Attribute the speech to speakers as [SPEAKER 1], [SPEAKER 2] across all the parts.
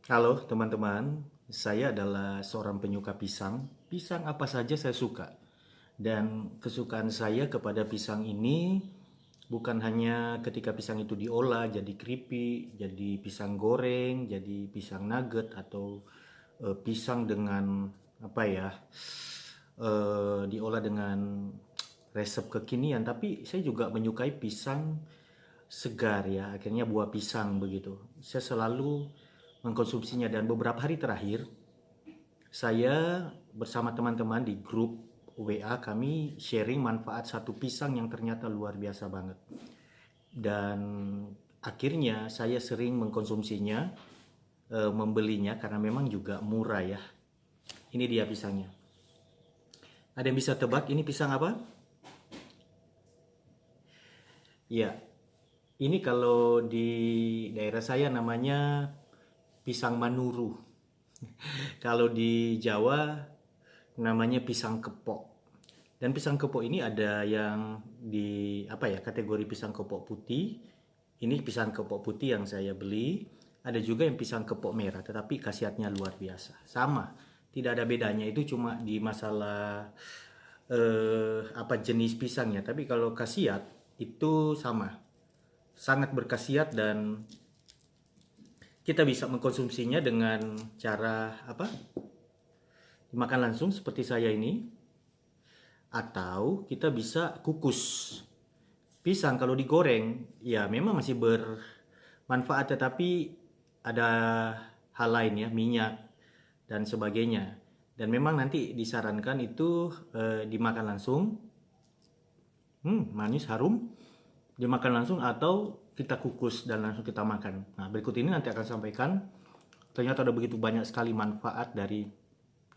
[SPEAKER 1] Halo teman-teman, saya adalah seorang penyuka pisang. Pisang apa saja saya suka. Dan kesukaan saya kepada pisang ini bukan hanya ketika pisang itu diolah jadi keripik, jadi pisang goreng, jadi pisang nugget atau pisang dengan apa ya, diolah dengan resep kekinian, tapi saya juga menyukai pisang segar ya, akhirnya buah pisang begitu. Saya selalu mengkonsumsinya dan beberapa hari terakhir saya bersama teman-teman di grup WA kami sharing manfaat satu pisang yang ternyata luar biasa banget. Dan akhirnya saya sering mengkonsumsinya, membelinya karena memang juga murah ya. Ini dia pisangnya. Ada yang bisa tebak ini pisang apa? Ya, ini kalau di daerah saya namanya pisang manuru. Kalau di Jawa namanya pisang kepok. Dan pisang kepok ini ada yang di apa ya, kategori pisang kepok putih. Ini pisang kepok putih yang saya beli. Ada juga yang pisang kepok merah, tetapi khasiatnya luar biasa. Sama, tidak ada bedanya. Itu cuma di masalah apa jenis pisangnya. Tapi kalau khasiat itu sama, sangat berkhasiat dan kita bisa mengkonsumsinya dengan cara apa? Dimakan langsung seperti saya ini, atau kita bisa kukus. Pisang kalau digoreng, ya memang masih bermanfaat, tetapi ada hal lain ya, minyak dan sebagainya. Dan memang nanti disarankan itu dimakan langsung, manis, harum, dimakan langsung atau kita kukus dan langsung kita makan. Nah, berikut ini nanti akan sampaikan, ternyata ada begitu banyak sekali manfaat dari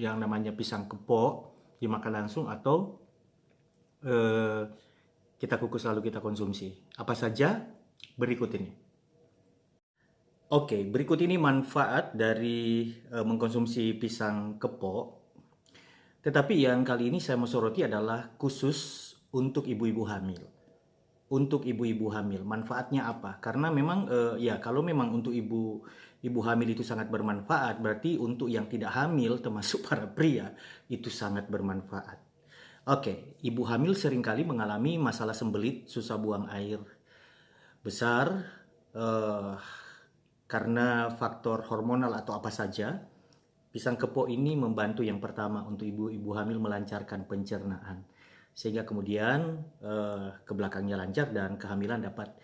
[SPEAKER 1] yang namanya pisang kepok dimakan langsung atau eh, kita kukus lalu kita konsumsi. Apa saja? Berikut ini. Oke, berikut ini manfaat dari mengkonsumsi pisang kepok. Tetapi yang kali ini saya mau soroti adalah khusus untuk ibu-ibu hamil. Untuk ibu-ibu hamil, manfaatnya apa? Karena memang ya kalau memang untuk ibu hamil itu sangat bermanfaat, berarti untuk yang tidak hamil termasuk para pria itu sangat bermanfaat. Oke, ibu hamil seringkali mengalami masalah sembelit, susah buang air besar eh, karena faktor hormonal atau apa saja. Pisang kepok ini membantu yang pertama untuk ibu-ibu hamil melancarkan pencernaan. Sehingga kemudian ke belakangnya lancar dan kehamilan dapat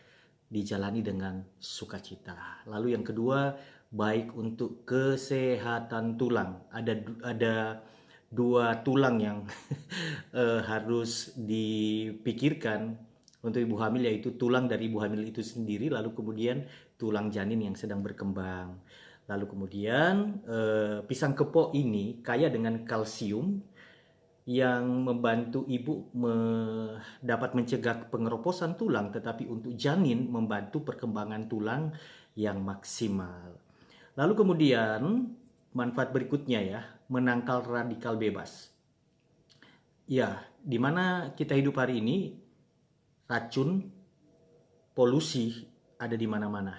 [SPEAKER 1] dijalani dengan sukacita. Lalu yang kedua, baik untuk kesehatan tulang. Ada dua tulang yang harus dipikirkan untuk ibu hamil, yaitu tulang dari ibu hamil itu sendiri, lalu kemudian tulang janin yang sedang berkembang. Lalu kemudian pisang kepok ini kaya dengan kalsium yang membantu ibu dapat mencegah pengeroposan tulang, tetapi untuk janin membantu perkembangan tulang yang maksimal. Lalu kemudian manfaat berikutnya ya, menangkal radikal bebas. Ya, di mana kita hidup hari ini, racun, polusi ada di mana-mana.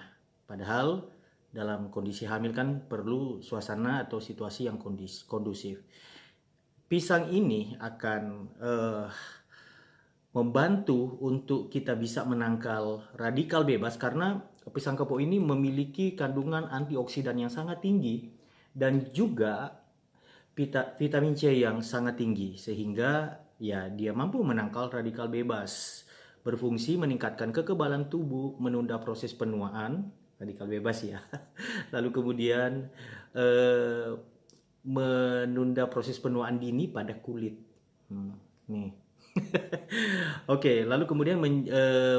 [SPEAKER 1] Padahal dalam kondisi hamil kan perlu suasana atau situasi yang kondusif. Pisang ini akan membantu untuk kita bisa menangkal radikal bebas karena pisang kepok ini memiliki kandungan antioksidan yang sangat tinggi dan juga vitamin C yang sangat tinggi sehingga ya dia mampu menangkal radikal bebas, berfungsi meningkatkan kekebalan tubuh, menunda proses penuaan, radikal bebas ya. Lalu kemudian eh, menunda proses penuaan dini pada kulit. Nih. Oke, lalu kemudian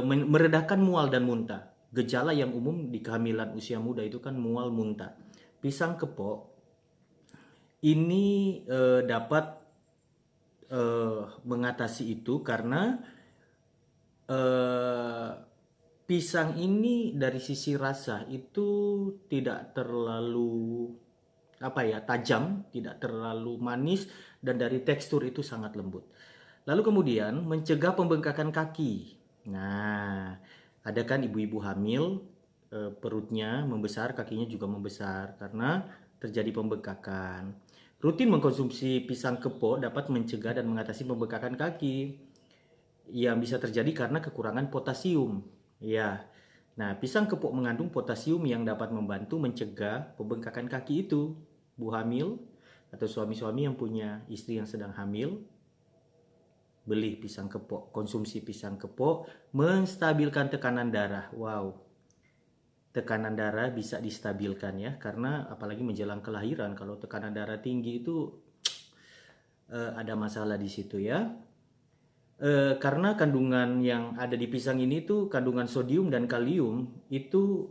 [SPEAKER 1] meredakan mual dan muntah. Gejala yang umum di kehamilan usia muda itu kan mual muntah. Pisang kepok ini dapat mengatasi itu karena eh, pisang ini dari sisi rasa itu tidak terlalu apa ya, tajam, tidak terlalu manis dan dari tekstur itu sangat lembut. Lalu kemudian mencegah pembengkakan kaki. Nah, ada kan ibu-ibu hamil perutnya membesar, kakinya juga membesar karena terjadi pembengkakan. Rutin mengkonsumsi pisang kepok dapat mencegah dan mengatasi pembengkakan kaki yang bisa terjadi karena kekurangan potasium. Ya. Nah, pisang kepok mengandung potasium yang dapat membantu mencegah pembengkakan kaki itu. Bu hamil atau suami-suami yang punya istri yang sedang hamil, beli pisang kepok, konsumsi pisang kepok, menstabilkan tekanan darah. Wow. Tekanan darah bisa distabilkan ya, karena apalagi menjelang kelahiran kalau tekanan darah tinggi itu ada masalah di situ ya. Karena kandungan yang ada di pisang ini tuh kandungan sodium dan kalium itu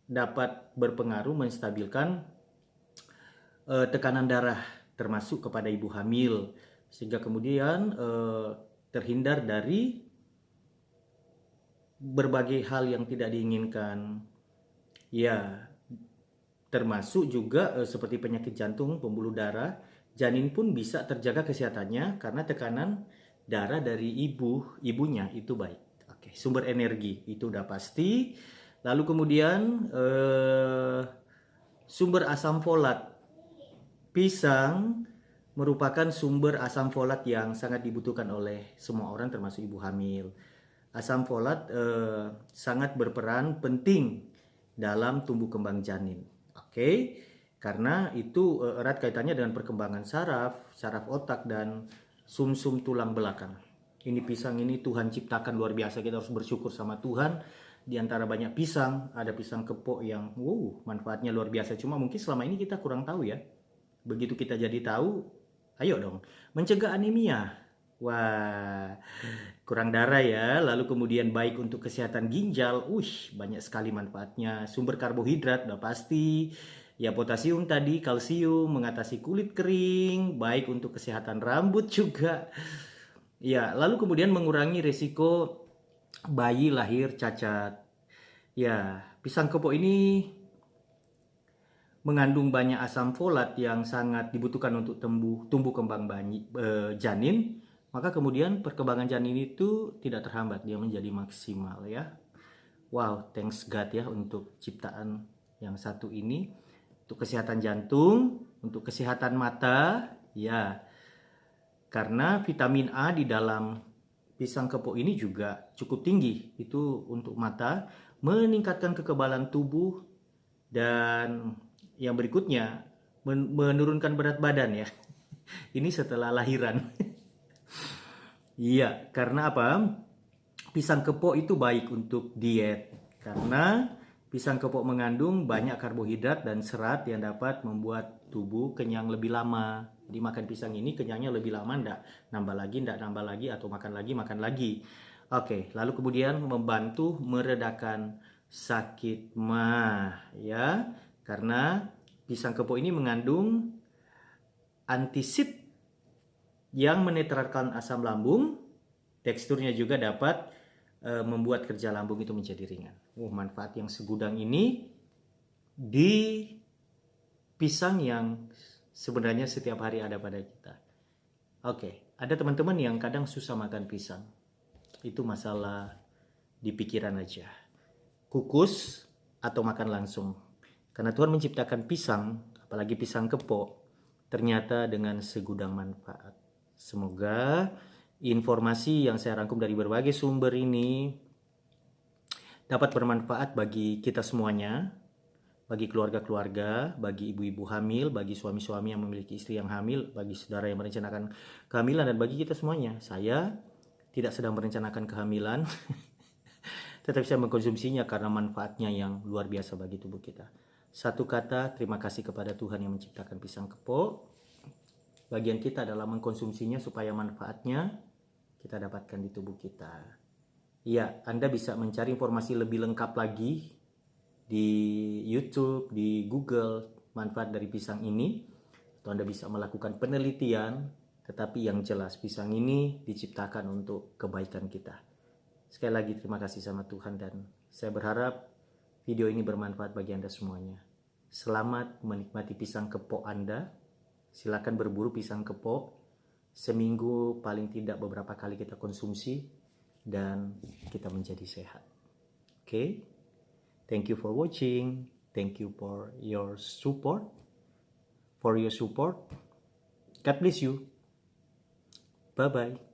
[SPEAKER 1] dapat berpengaruh menstabilkan tekanan darah termasuk kepada ibu hamil sehingga kemudian terhindar dari berbagai hal yang tidak diinginkan. Ya, termasuk juga seperti penyakit jantung, pembuluh darah. Janin pun bisa terjaga kesehatannya karena tekanan darah dari ibunya itu baik. Oke, sumber energi itu udah pasti. Lalu kemudian sumber asam folat. Pisang merupakan sumber asam folat yang sangat dibutuhkan oleh semua orang termasuk ibu hamil. Asam folat sangat berperan penting dalam tumbuh kembang janin. Oke, karena itu erat kaitannya dengan perkembangan saraf otak dan sumsum tulang belakang. Ini pisang ini Tuhan ciptakan luar biasa, kita harus bersyukur sama Tuhan. Di antara banyak pisang, ada pisang kepok yang manfaatnya luar biasa. Cuma mungkin selama ini kita kurang tahu ya. Begitu kita jadi tahu, ayo dong, mencegah anemia. Wah, kurang darah ya. Lalu kemudian baik untuk kesehatan ginjal. Banyak sekali manfaatnya. Sumber karbohidrat udah pasti. Ya potasium tadi, kalsium, mengatasi kulit kering, baik untuk kesehatan rambut juga. Ya, lalu kemudian mengurangi risiko bayi lahir cacat. Ya, pisang kepok ini mengandung banyak asam folat yang sangat dibutuhkan untuk tumbuh kembang janin, maka kemudian perkembangan janin itu tidak terhambat, dia menjadi maksimal ya. Wow, thanks God ya untuk ciptaan yang satu ini, untuk kesehatan jantung, untuk kesehatan mata, ya. Karena vitamin A di dalam pisang kepok ini juga cukup tinggi, itu untuk mata, meningkatkan kekebalan tubuh, dan yang berikutnya menurunkan berat badan ya. Ini setelah lahiran. Iya, karena apa? Pisang kepok itu baik untuk diet karena pisang kepok mengandung banyak karbohidrat dan serat yang dapat membuat tubuh kenyang lebih lama. Jadi makan pisang ini kenyangnya lebih lama, ndak nambah lagi atau makan lagi. Oke, lalu kemudian membantu meredakan sakit mah ya. Karena pisang kepok ini mengandung antisit yang menetralkan asam lambung. Teksturnya juga dapat membuat kerja lambung itu menjadi ringan. Manfaat yang segudang ini di pisang yang sebenarnya setiap hari ada pada kita. Oke, ada teman-teman yang kadang susah makan pisang. Itu masalah di pikiran aja. Kukus atau makan langsung. Karena Tuhan menciptakan pisang, apalagi pisang kepok, ternyata dengan segudang manfaat. Semoga informasi yang saya rangkum dari berbagai sumber ini dapat bermanfaat bagi kita semuanya, bagi keluarga-keluarga, bagi ibu-ibu hamil, bagi suami-suami yang memiliki istri yang hamil, bagi saudara yang merencanakan kehamilan, dan bagi kita semuanya. Saya tidak sedang merencanakan kehamilan, tetapi saya mengkonsumsinya karena manfaatnya yang luar biasa bagi tubuh kita. Satu kata, terima kasih kepada Tuhan yang menciptakan pisang kepok. Bagian kita adalah mengkonsumsinya supaya manfaatnya kita dapatkan di tubuh kita. Ya, Anda bisa mencari informasi lebih lengkap lagi di YouTube, di Google, manfaat dari pisang ini. Atau Anda bisa melakukan penelitian, tetapi yang jelas pisang ini diciptakan untuk kebaikan kita. Sekali lagi terima kasih sama Tuhan, dan saya berharap video ini bermanfaat bagi Anda semuanya. Selamat menikmati pisang kepok Anda. Silakan berburu pisang kepok. Seminggu paling tidak beberapa kali kita konsumsi dan kita menjadi sehat. Oke? Thank you for watching. Thank you for your support. God bless you. Bye bye.